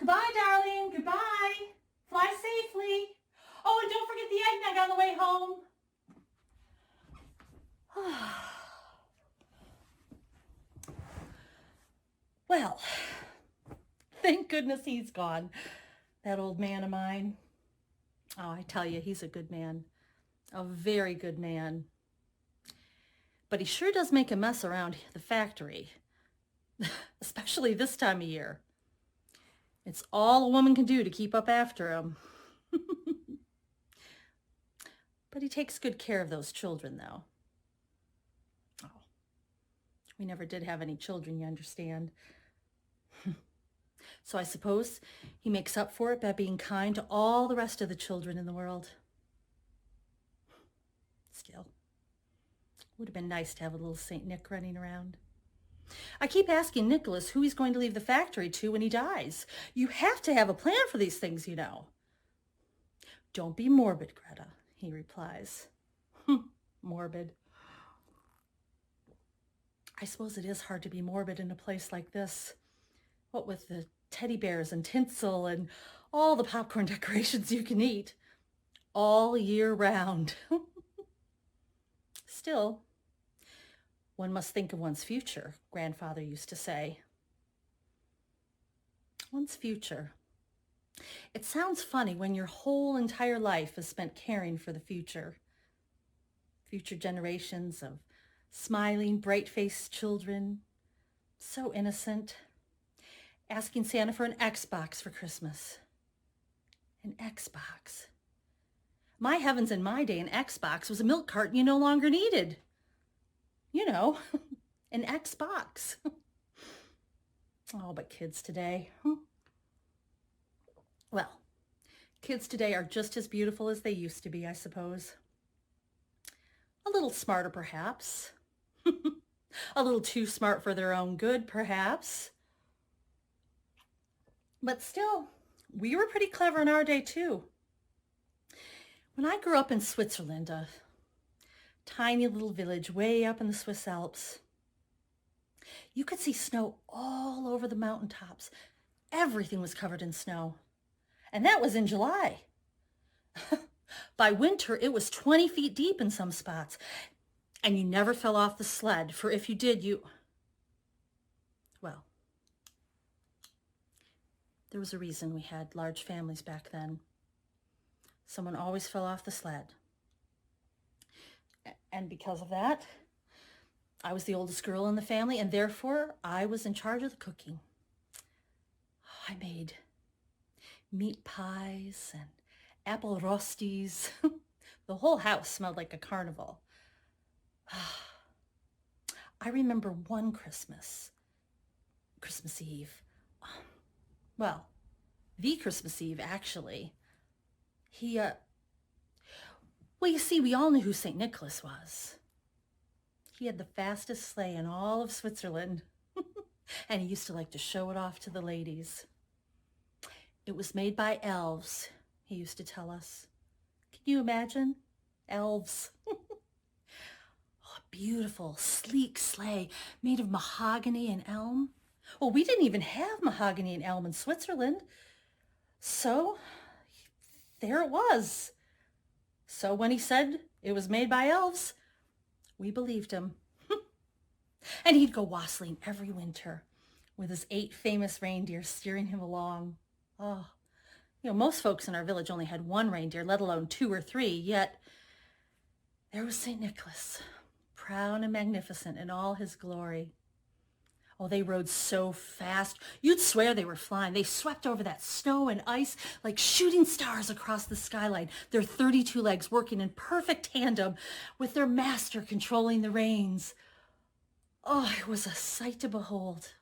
Goodbye, darling. Goodbye. Fly safely. Oh, and don't forget the eggnog on the way home. Well, thank goodness he's gone, that old man of mine. Oh, I tell you, he's a good man, a very good man. But he sure does make a mess around the factory, especially this time of year. It's all a woman can do to keep up after him. But he takes good care of those children, though. Oh, we never did have any children, you understand. So I suppose he makes up for it by being kind to all the rest of the children in the world. Still, it would have been nice to have a little St. Nick running around. I keep asking Nicholas who he's going to leave the factory to when he dies. You have to have a plan for these things, you know. Don't be morbid, Greta, he replies. Morbid. I suppose it is hard to be morbid in a place like this. What with the teddy bears and tinsel and all the popcorn decorations you can eat all year round. Still, one must think of one's future, Grandfather used to say. One's future. It sounds funny when your whole entire life is spent caring for the future. Future generations of smiling, bright-faced children, so innocent, asking Santa for an Xbox for Christmas. An Xbox. My heavens, in my day, an Xbox was a milk carton you no longer needed. You know, an Xbox. Oh, but kids today. Well, kids today are just as beautiful as they used to be, I suppose. A little smarter, perhaps. A little too smart for their own good, perhaps. But still, we were pretty clever in our day, too. When I grew up in Switzerland, a tiny little village way up in the Swiss Alps, you could see snow all over the mountaintops. Everything was covered in snow. And that was in July. By winter, it was 20 feet deep in some spots. And you never fell off the sled, for if you did, well, there was a reason we had large families back then. Someone always fell off the sled. And because of that, I was the oldest girl in the family, and therefore I was in charge of the cooking. I made meat pies and apple rosties. The whole house smelled like a carnival. I remember one Christmas Eve. Well, the Christmas Eve, actually. Well, you see, we all knew who St. Nicholas was. He had the fastest sleigh in all of Switzerland, and he used to like to show it off to the ladies. It was made by elves, he used to tell us. Can you imagine? Elves. Oh, a beautiful, sleek sleigh made of mahogany and elm. Well, we didn't even have mahogany and elm in Switzerland. So there it was. So when he said it was made by elves, we believed him. And he'd go wassailing every winter with his 8 famous reindeer steering him along. Oh, most folks in our village only had 1 reindeer, let alone 2 or 3, yet there was St. Nicholas, proud and magnificent in all his glory. Oh, they rode so fast, you'd swear they were flying. They swept over that snow and ice like shooting stars across the skyline, their 32 legs working in perfect tandem with their master controlling the reins. Oh, it was a sight to behold.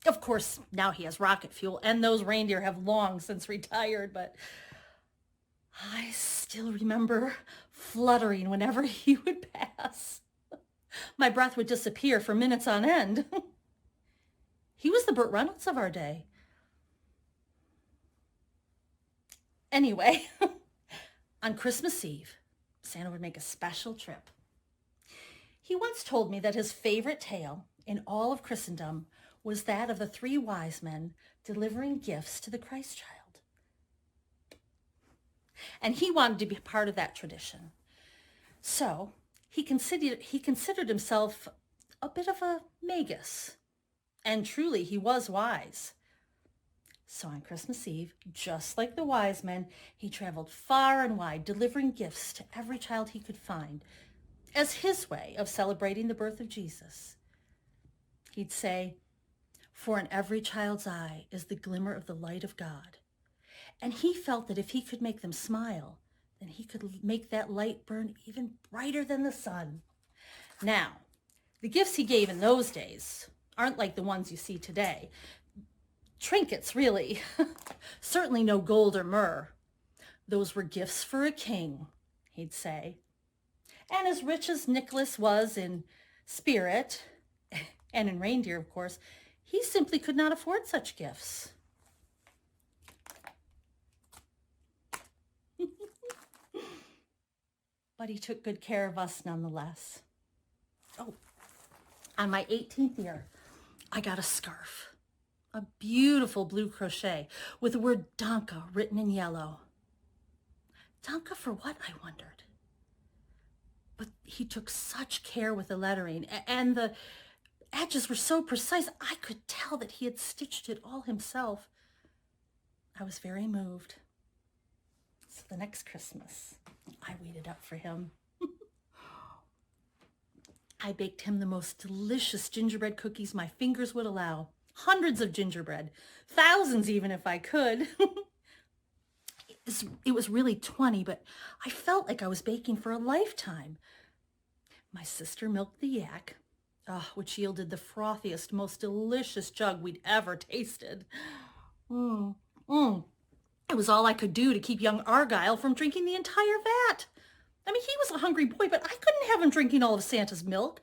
Of course, now he has rocket fuel, and those reindeer have long since retired, but I still remember fluttering whenever he would pass. My breath would disappear for minutes on end. He was the Burt Reynolds of our day. Anyway, on Christmas Eve, Santa would make a special trip. He once told me that his favorite tale in all of Christendom was that of the 3 wise men delivering gifts to the Christ child. And he wanted to be part of that tradition. So he considered himself a bit of a magus. And truly, he was wise. So on Christmas Eve, just like the wise men, he traveled far and wide, delivering gifts to every child he could find, as his way of celebrating the birth of Jesus. He'd say, "For in every child's eye is the glimmer of the light of God." And he felt that if he could make them smile, then he could make that light burn even brighter than the sun. Now, the gifts he gave in those days aren't like the ones you see today. Trinkets, really. Certainly no gold or myrrh. Those were gifts for a king, he'd say. And as rich as Nicholas was in spirit, and in reindeer, of course, he simply could not afford such gifts. But he took good care of us nonetheless. Oh, on my 18th year, I got a scarf. A beautiful blue crochet with the word Danke written in yellow. Danke for what, I wondered. But he took such care with the lettering, and the edges were so precise, I could tell that he had stitched it all himself. I was very moved. So the next Christmas, I waited up for him. I baked him the most delicious gingerbread cookies my fingers would allow. Hundreds of gingerbread, thousands even if I could. It was really 20, but I felt like I was baking for a lifetime. My sister milked the yak, which yielded the frothiest, most delicious jug we'd ever tasted. It was all I could do to keep young Argyle from drinking the entire vat. I mean, he was a hungry boy, but I couldn't have him drinking all of Santa's milk.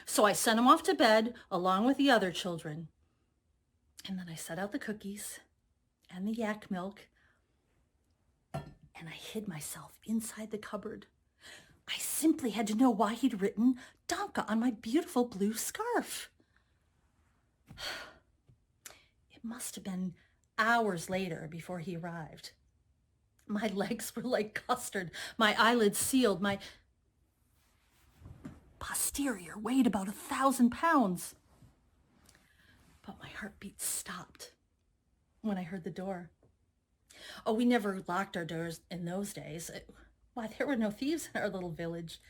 So I sent him off to bed along with the other children. And then I set out the cookies and the yak milk, and I hid myself inside the cupboard. I simply had to know why he'd written Danke on my beautiful blue scarf. It must have been hours later before he arrived. My legs were like custard, my eyelids sealed, my posterior weighed about 1,000 pounds. But my heartbeat stopped when I heard the door. Oh, we never locked our doors in those days. Why, there were no thieves in our little village.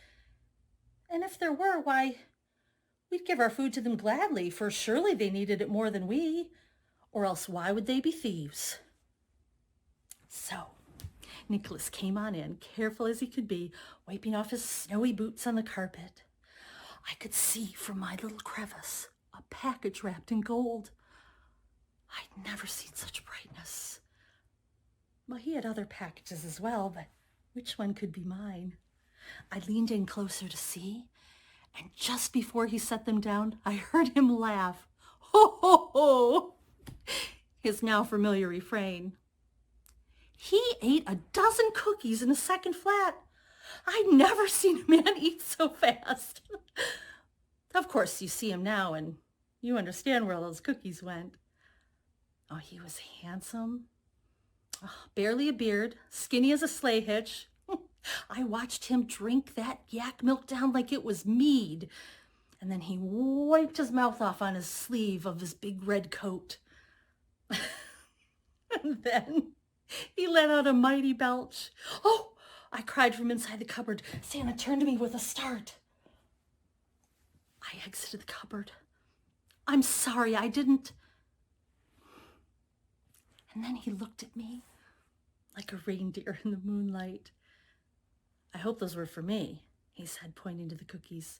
And if there were, why, we'd give our food to them gladly, for surely they needed it more than we. Or else why would they be thieves? So Nicholas came on in, careful as he could be, wiping off his snowy boots on the carpet. I could see from my little crevice a package wrapped in gold. I'd never seen such brightness. Well, he had other packages as well, but which one could be mine? I leaned in closer to see, and just before he set them down, I heard him laugh. Ho, ho, ho! His now familiar refrain. He ate 12 cookies in a second flat. I'd never seen a man eat so fast. Of course, you see him now, and you understand where all those cookies went. Oh, he was handsome. Oh, barely a beard, skinny as a sleigh hitch. I watched him drink that yak milk down like it was mead. And then he wiped his mouth off on his sleeve of his big red coat. And then he let out a mighty belch. Oh, I cried from inside the cupboard. Santa turned to me with a start. I exited the cupboard. I'm sorry, I didn't. And then he looked at me like a reindeer in the moonlight. I hope those were for me, he said, pointing to the cookies.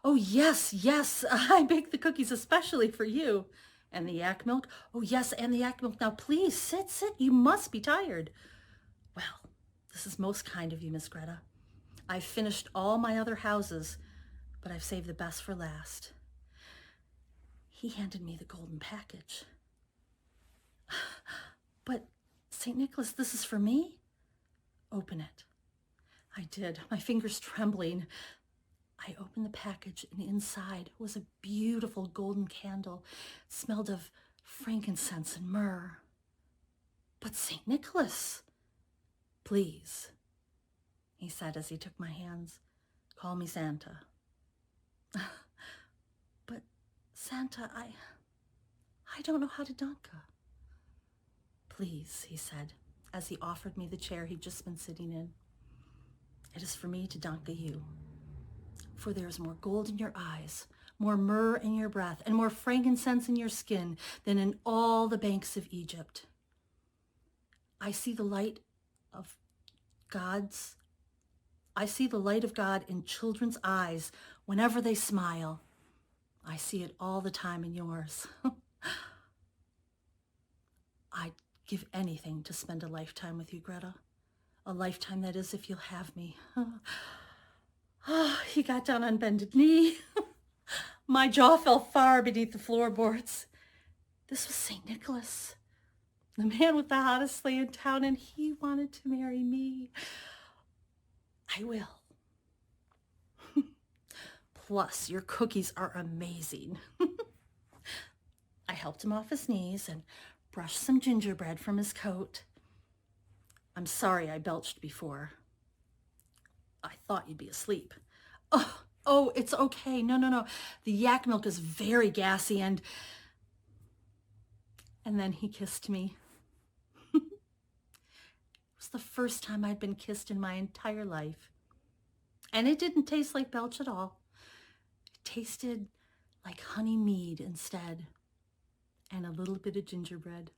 Oh, yes, I baked the cookies especially for you. And the yak milk? Oh, yes, and the yak milk. Now, please, sit. You must be tired. Well, this is most kind of you, Miss Greta. I've finished all my other houses, but I've saved the best for last. He handed me the golden package. But, St. Nicholas, this is for me? Open it. I did, my fingers trembling. I opened the package, and inside was a beautiful golden candle. It smelled of frankincense and myrrh. But St. Nicholas, please, he said as he took my hands, call me Santa. But Santa, I don't know how to danka. Please, he said, as he offered me the chair he'd just been sitting in. It is for me to danka you. For there is more gold in your eyes, more myrrh in your breath, and more frankincense in your skin than in all the banks of Egypt. I see the light of God in children's eyes whenever they smile. I see it all the time in yours. I'd give anything to spend a lifetime with you, Greta. A lifetime, that is, if you'll have me. He got down on bended knee. My jaw fell far beneath the floorboards. This was St. Nicholas, the man with the hottest sleigh in town, and he wanted to marry me. I will. Plus, your cookies are amazing. I helped him off his knees and brushed some gingerbread from his coat. I'm sorry I belched before. I thought you'd be asleep. Oh, it's okay. No. The yak milk is very gassy and then he kissed me. It was the first time I'd been kissed in my entire life. And it didn't taste like belch at all. It tasted like honey mead instead, and a little bit of gingerbread.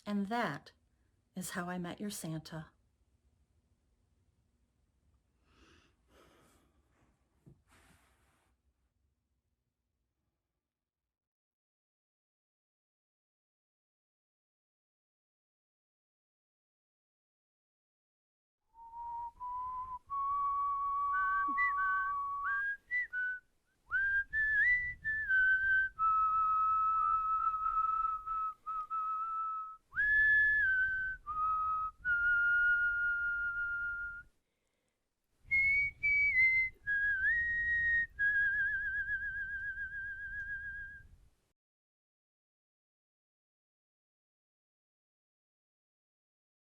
And that is how I met your Santa.